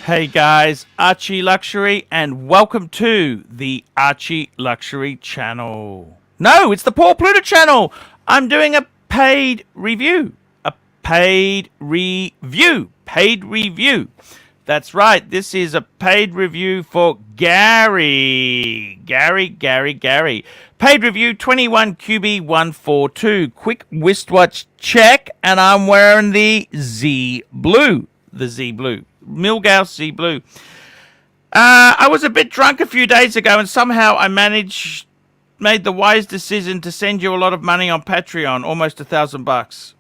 Hey guys, Archie Luxury, and welcome to the Archie Luxury channel. No, it's the Paul Pluta channel. I'm doing a paid review. Paid review. That's right, this is a paid review for Garry. Garry. Paid review 21QB142. Quick wristwatch check, and I'm wearing the Z Blue. Milgauss Z Blue. I was a bit drunk a few days ago, and somehow I made the wise decision to send you a lot of money on Patreon, almost $1,000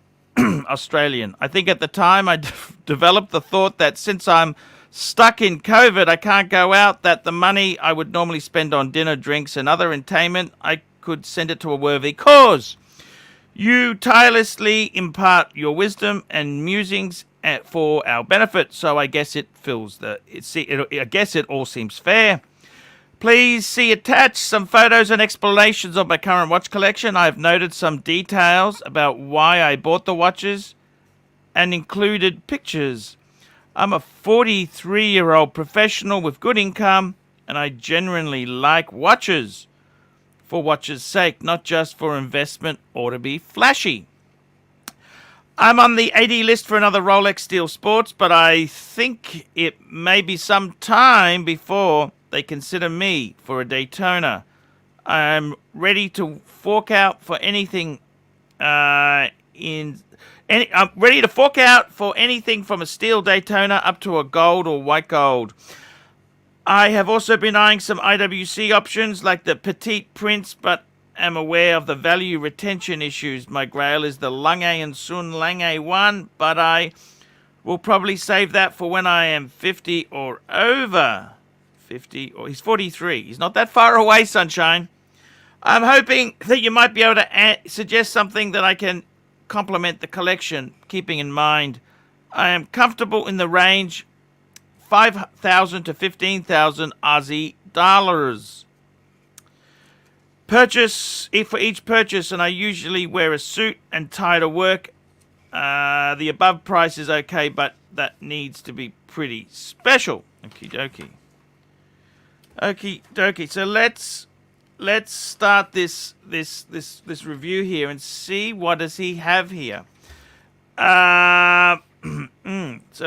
Australian. I think at the time I developed the thought that since I'm stuck in COVID, I can't go out, that the money I would normally spend on dinner, drinks, and other entertainment, I could send it to a worthy cause. You tirelessly impart your wisdom and musings for our benefit, so I guess it all seems fair. Please see attached some photos and explanations of my current watch collection. I've noted some details about why I bought the watches and included pictures. I'm a 43-year-old professional with good income, and I genuinely like watches for watches' sake, not just for investment or to be flashy. I'm on the 80 list for another Rolex Steel Sports, but I think it may be some time before they consider me for a Daytona. I'm ready to fork out for anything I'm ready to fork out for anything from a steel Daytona up to a gold or white gold. I have also been eyeing some IWC options like the Petite Prince, but am aware of the value retention issues. My grail is the Lange and Sun Lange 1, but I will probably save that for when I am 50 or over. 50, or he's 43. He's not that far away, sunshine. I'm hoping that you might be able to suggest something that I can complement the collection, keeping in mind I am comfortable in the range 5,000 to 15,000 Aussie dollars. Purchase for each purchase, and I usually wear a suit and tie to work. The above price is okay, but that needs to be pretty special. Okie dokie. So let's start this review here and see what does he have here. So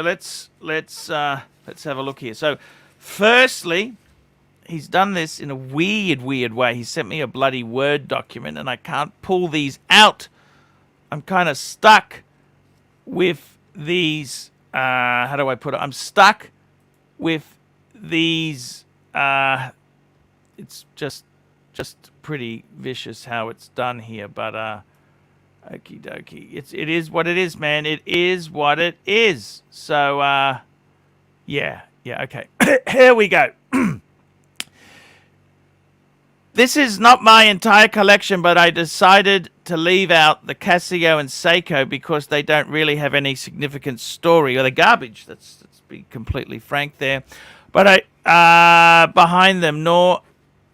let's have a look here. So firstly, he's done this in a weird way. He sent me a bloody Word document, and I can't pull these out. I'm kind of stuck with these. How do I put it? I'm stuck with these. It's just pretty vicious how it's done here. But okie dokie. It is what it is, man. It is what it is. So yeah. Okay. Here we go. This is not my entire collection, but I decided to leave out the Casio and Seiko because they don't really have any significant story, or they're garbage. Let's be completely frank there. But behind them, nor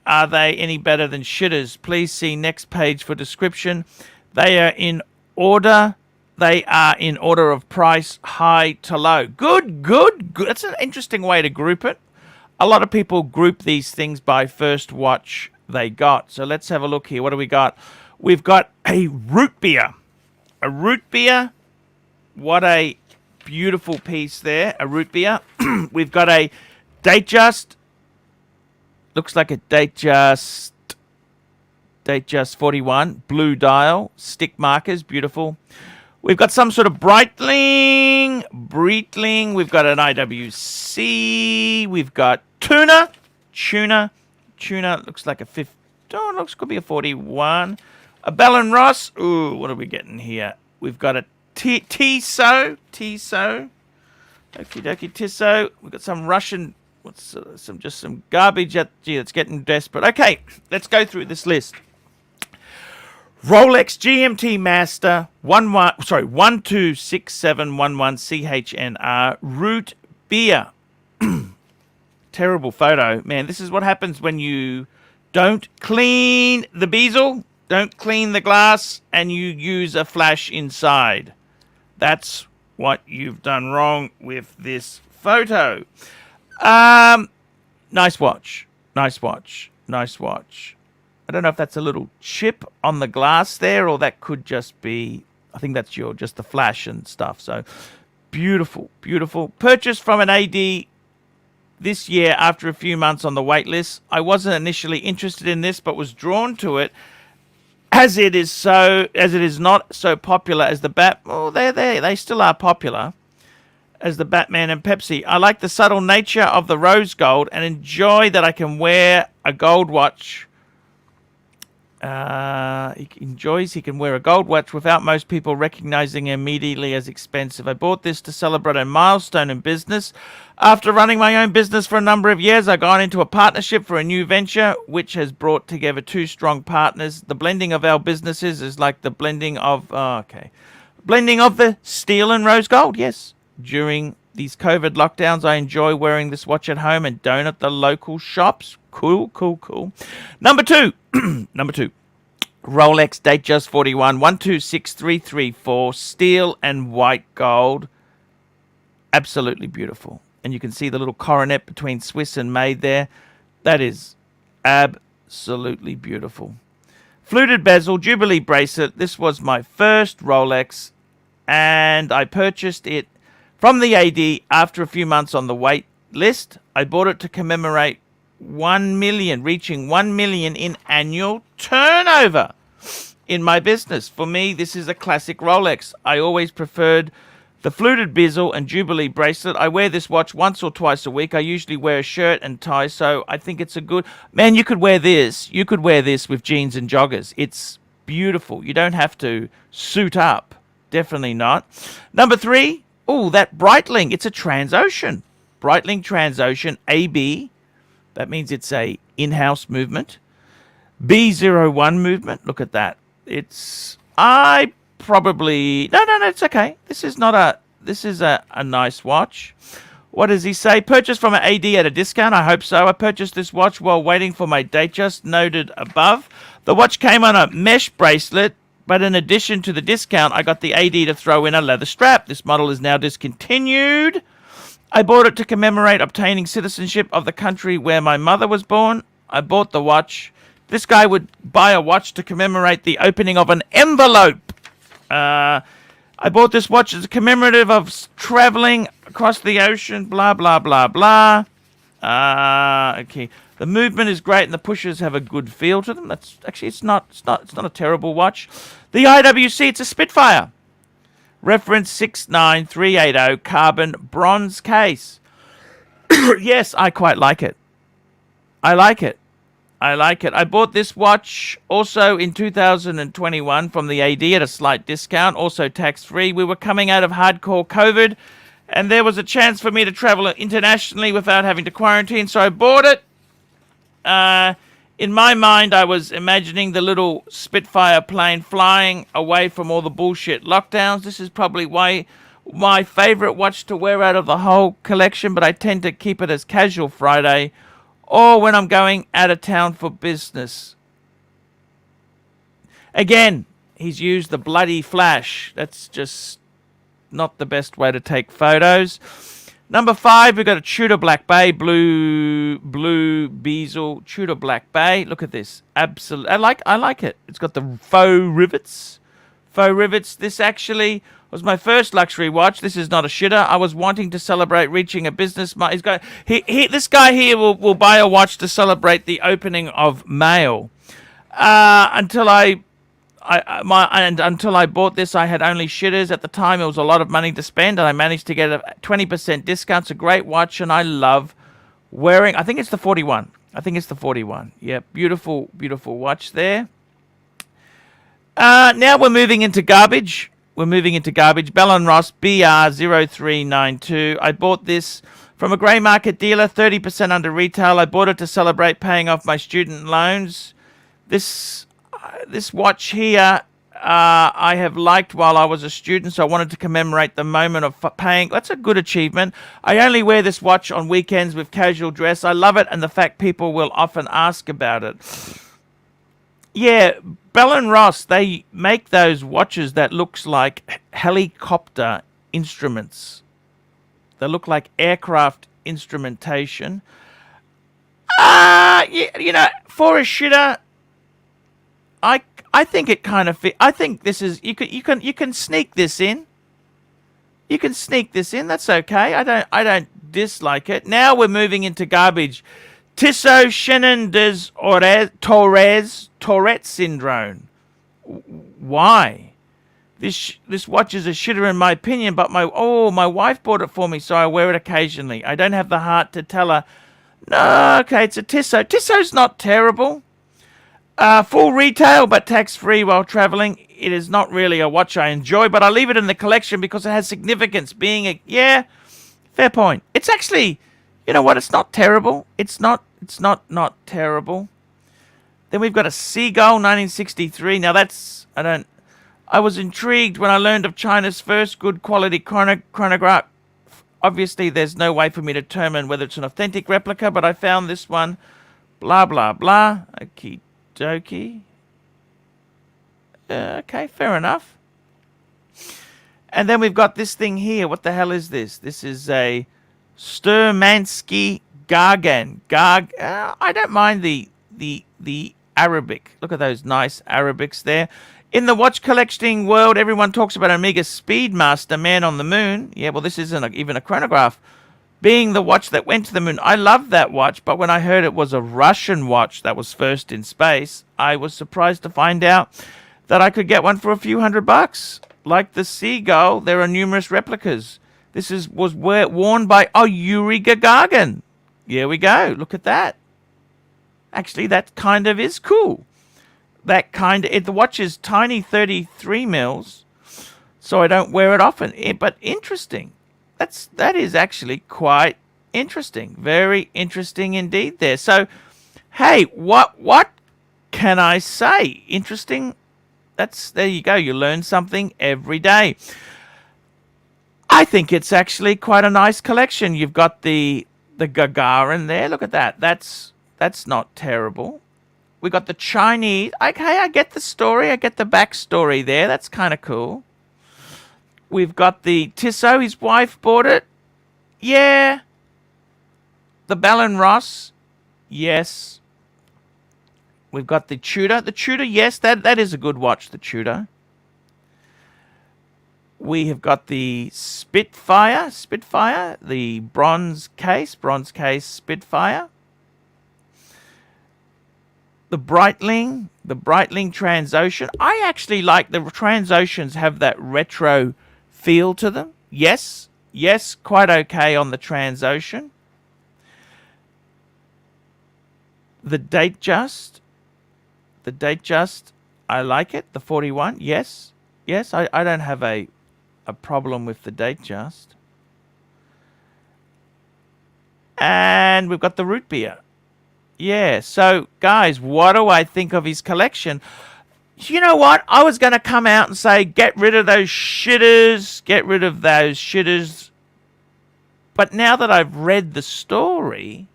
are they any better than shitters. Please see next page for description. They are in order. They are in order of price, high to low. Good. That's an interesting way to group it. A lot of people group these things by first watch they got. So let's have a look here. What do we got? We've got a root beer. A root beer. What a beautiful piece there. A root beer. We've got a Datejust. Looks like a Datejust 41. Blue dial. Stick markers. Beautiful. We've got some sort of Breitling. We've got an IWC. We've got Tuna. Looks like a 50. Oh, could be a 41. A Bell & Ross. Ooh, what are we getting here? We've got a Tissot. Okie dokie, Tissot. We've got some Russian. Just some garbage. Gee, that's getting desperate. Okay, let's go through this list. Rolex GMT Master 126711 CHNR root beer. Terrible photo. Man, this is what happens when you don't clean the bezel, don't clean the glass, and you use a flash inside. That's what you've done wrong with this photo. Nice watch. Nice watch. Nice watch. I don't know if that's a little chip on the glass there, or that could just be, I think that's just the flash and stuff. So beautiful, beautiful. Purchased from an AD this year after a few months on the wait list. I wasn't initially interested in this, but was drawn to it as it is not so popular as the they still are popular as the Batman and Pepsi. I like the subtle nature of the rose gold and enjoy that I can wear a gold watch. He can wear a gold watch without most people recognizing it immediately as expensive. I bought this to celebrate a milestone in business. After running my own business for a number of years, I got into a partnership for a new venture, which has brought together two strong partners. The blending of our businesses is like the blending of the steel and rose gold. Yes. During these COVID lockdowns, I enjoy wearing this watch at home and don't at the local shops. Cool, cool, cool. Number two. Rolex Datejust 41 126334, steel and white gold. Absolutely beautiful. And you can see the little coronet between Swiss and made there. That is absolutely beautiful. Fluted bezel, Jubilee bracelet. This was my first Rolex, and I purchased it from the AD after a few months on the wait list. I bought it to commemorate 1 million, reaching 1 million in annual turnover in my business. For me, this is a classic Rolex. I always preferred the fluted bezel and Jubilee bracelet. I wear this watch once or twice a week. I usually wear a shirt and tie, so I think it's a good... Man, you could wear this. You could wear this with jeans and joggers. It's beautiful. You don't have to suit up. Definitely not. Number three. Oh, that Breitling. It's a Transocean. Breitling Transocean AB. That means it's a in-house movement. B01 movement. Look at that. It's... No, it's okay. This is a nice watch. What does he say? Purchased from an AD at a discount. I hope so. I purchased this watch while waiting for my Datejust noted above. The watch came on a mesh bracelet, but in addition to the discount, I got the AD to throw in a leather strap. This model is now discontinued. I bought it to commemorate obtaining citizenship of the country where my mother was born. I bought the watch. This guy would buy a watch to commemorate the opening of an envelope. I bought this watch as a commemorative of traveling across the ocean, blah, blah, blah, blah. Okay. The movement is great and the pushers have a good feel to them. That's actually, it's not a terrible watch. The IWC, it's a Spitfire. Reference 69380, carbon bronze case. Yes, I quite like it. I like it. I bought this watch also in 2021 from the AD at a slight discount, also tax-free. We were coming out of hardcore COVID, and there was a chance for me to travel internationally without having to quarantine, so I bought it. In my mind, I was imagining the little Spitfire plane flying away from all the bullshit lockdowns. This is probably my favorite watch to wear out of the whole collection, but I tend to keep it as casual Friday or when I'm going out of town for business. Again, he's used the bloody flash. That's just not the best way to take photos. Number 5, we've got a Tudor Black Bay, blue bezel, Tudor Black Bay. Look at this. Absolutely. I like it. It's got the faux rivets. This actually was my first luxury watch. This is not a shitter. I was wanting to celebrate reaching a business. This guy here will buy a watch to celebrate the opening of mail. Until I bought this, I had only shitters. At the time, it was a lot of money to spend, and I managed to get a 20% discount. It's a great watch, and I love wearing... I think it's the 41. Yeah, beautiful, beautiful watch there. Now we're moving into garbage. Bell & Ross BR0392. I bought this from a grey market dealer, 30% under retail. I bought it to celebrate paying off my student loans. This watch here, I have liked while I was a student, so I wanted to commemorate the moment of paying. That's a good achievement. I only wear this watch on weekends with casual dress. I love it, and the fact people will often ask about it. Yeah, Bell & Ross, they make those watches that looks like helicopter instruments. They look like aircraft instrumentation. You know, for a shitter, I think it kind of fit. I think this is you can sneak this in. You can sneak this in. That's okay. I don't dislike it. Now we're moving into garbage. Tissot Chenin des Tourette syndrome. Why? This watch is a shitter in my opinion, but my wife bought it for me, so I wear it occasionally. I don't have the heart to tell her. No, okay, it's a Tissot. Tissot's not terrible. Full retail, but tax-free while traveling. It is not really a watch I enjoy, but I leave it in the collection because it has significance. Fair point. It's actually, you know what? It's not terrible. It's not terrible. Then we've got a Seagull 1963. Now I was intrigued when I learned of China's first good quality chronograph. Obviously, there's no way for me to determine whether it's an authentic replica, but I found this one. Blah, blah, blah. Okie dokie. Okay, fair enough. And then we've got this thing here. What the hell is this? This is a Sturmansky Gargan. I don't mind the Arabic. Look at those nice Arabics there. In the watch collecting world, everyone talks about Omega Speedmaster, Man on the Moon. Yeah, well, this isn't even a chronograph. Being the watch that went to the moon. I love that watch, but when I heard it was a Russian watch that was first in space, I was surprised to find out that I could get one for a few $100. Like the Seagull, there are numerous replicas. This was worn by Yuri Gagarin. Here we go. Look at that. Actually, that kind of is cool. The watch is tiny 33 mils, so I don't wear it often. But interesting. That is actually quite interesting. Very interesting indeed there. So, hey, what can I say? Interesting. There you go. You learn something every day. I think it's actually quite a nice collection. You've got the Gagarin there. Look at that. That's not terrible. We got the Chinese. Okay, I get the story. I get the backstory there. That's kind of cool. We've got the Tissot. His wife bought it. Yeah. The Bell & Ross. Yes. We've got the Tudor. The Tudor, yes, that is a good watch, the Tudor. We have got the Spitfire, the bronze case Spitfire. The Breitling Transocean. I actually like the Transoceans have that retro feel to them. Yes, quite okay on the Transocean. The Datejust, I like it. The 41, yes, I don't have a problem with the Datejust. And we've got the Root Beer. Yeah, so guys, what do I think of his collection? You know what? I was going to come out and say, get rid of those shitters. But now that I've read the story,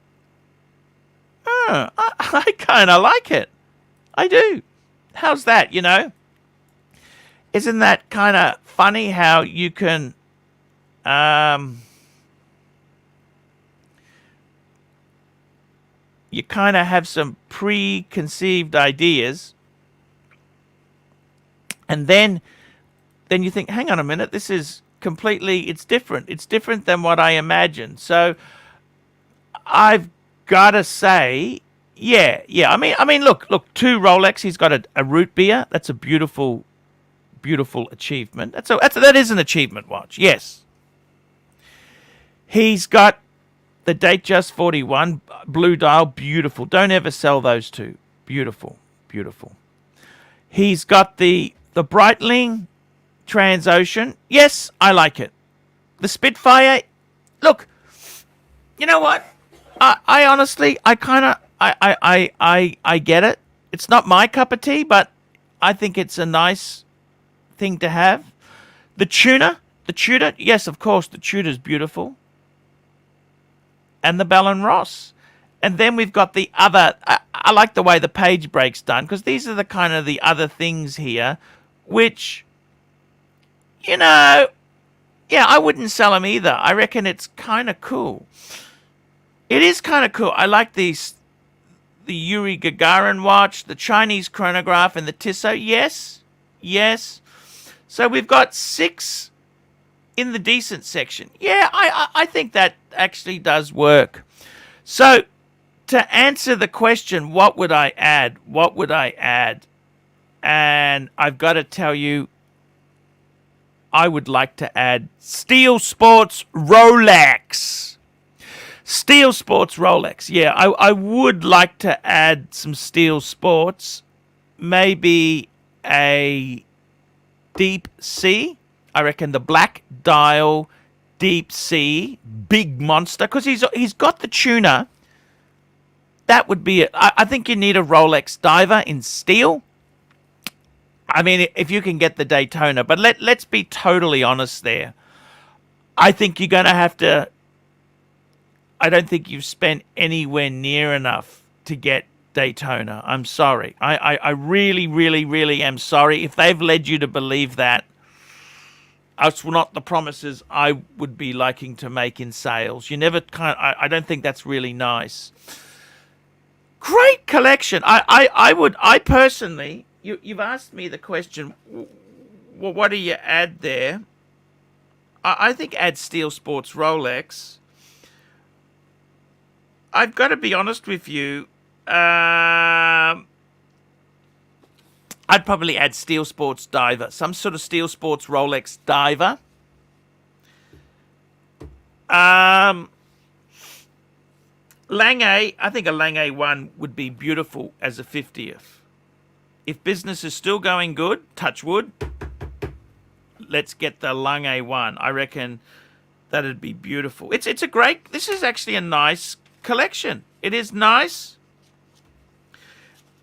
I kind of like it. I do. How's that, you know? Isn't that kind of funny how you can... you kind of have some preconceived ideas, and then you think, hang on a minute, this is completely, it's different than what I imagined. So I've got to say, yeah, I mean, look, two Rolex, he's got a Root Beer. That's a beautiful achievement. That is an achievement watch, yes. He's got the Datejust 41, blue dial, beautiful. Don't ever sell those two. Beautiful. He's got the Breitling Transocean. Yes, I like it. The Spitfire, look, you know what? I honestly, I get it. It's not my cup of tea, but I think it's a nice thing to have. The Tudor, yes, of course, the Tudor's beautiful. And the Bell & Ross. And then we've got the other... I like the way the page break's done, because these are the kind of the other things here, which, you know, Yeah, I wouldn't sell them either. I reckon it's kind of cool. It is kind of cool. I like these, the Yuri Gagarin watch, the Chinese chronograph, and the Tissot. Yes, yes. So we've got 6 in the decent section. Yeah, I think that actually does work. So to answer the question, what would I add? What would I add? And I've got to tell you, I would like to add Steel Sports Rolex. Steel Sports Rolex. Yeah, I would like to add some Steel Sports. Maybe a Deep Sea. I reckon the black dial Deep Sea big monster, because he's got the tuner. That would be it. I think you need a Rolex diver in steel. I mean, if you can get the Daytona, but let's be totally honest there. I think you're going to have to. I don't think you've spent anywhere near enough to get Daytona. I'm sorry. I really, really, really am sorry. If they've led you to believe that, that's not the promises I would be liking to make in sales. You never I don't think that's really nice. Great collection. I personally, you've asked me the question, well, what do you add there? I think add Steel Sports Rolex. I've got to be honest with you. I'd probably add Steel Sports Diver. Some sort of Steel Sports Rolex Diver. Lange, I think a Lange 1 would be beautiful as a 50th. If business is still going good, touch wood, let's get the Lange 1. I reckon that'd be beautiful. It's a great, this is actually a nice collection. It is nice.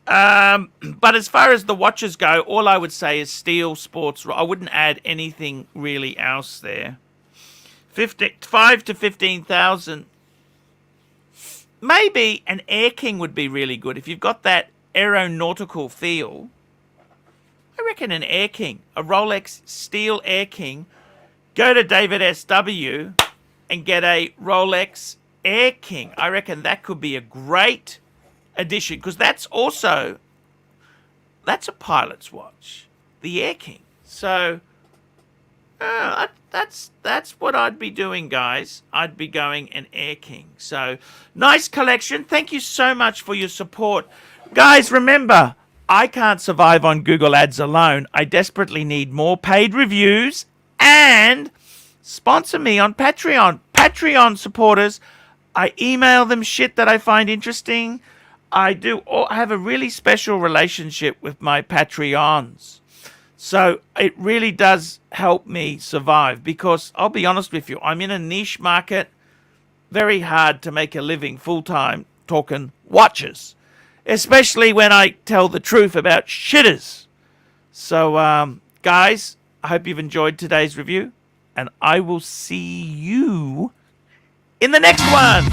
But as far as the watches go, all I would say is Steel Sports. I wouldn't add anything really else there. 5 to 15,000. Maybe an Air King would be really good. If you've got that aeronautical feel, I reckon an Air King, a Rolex Steel Air King. Go to David SW and get a Rolex Air King. I reckon that could be a great addition, because that's a pilot's watch, the Air King. So that's what I'd be doing, guys. I'd be going an Air King. So nice collection. Thank you so much for your support, guys. Remember, I can't survive on Google Ads alone. I desperately need more paid reviews, and sponsor me on Patreon supporters. I email them shit that I find interesting. I have a really special relationship with my Patreons. So it really does help me survive, because I'll be honest with you, I'm in a niche market. Very hard to make a living full-time talking watches, especially when I tell the truth about shitters. So, guys, I hope you've enjoyed today's review, and I will see you in the next one.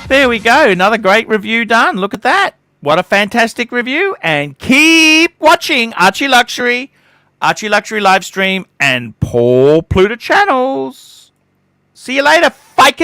There we go. Another great review done. Look at that. What a fantastic review. And keep watching ArchieLuxury, ArchieLuxury Livestream, and Paul Pluta channels. See you later, Fikers.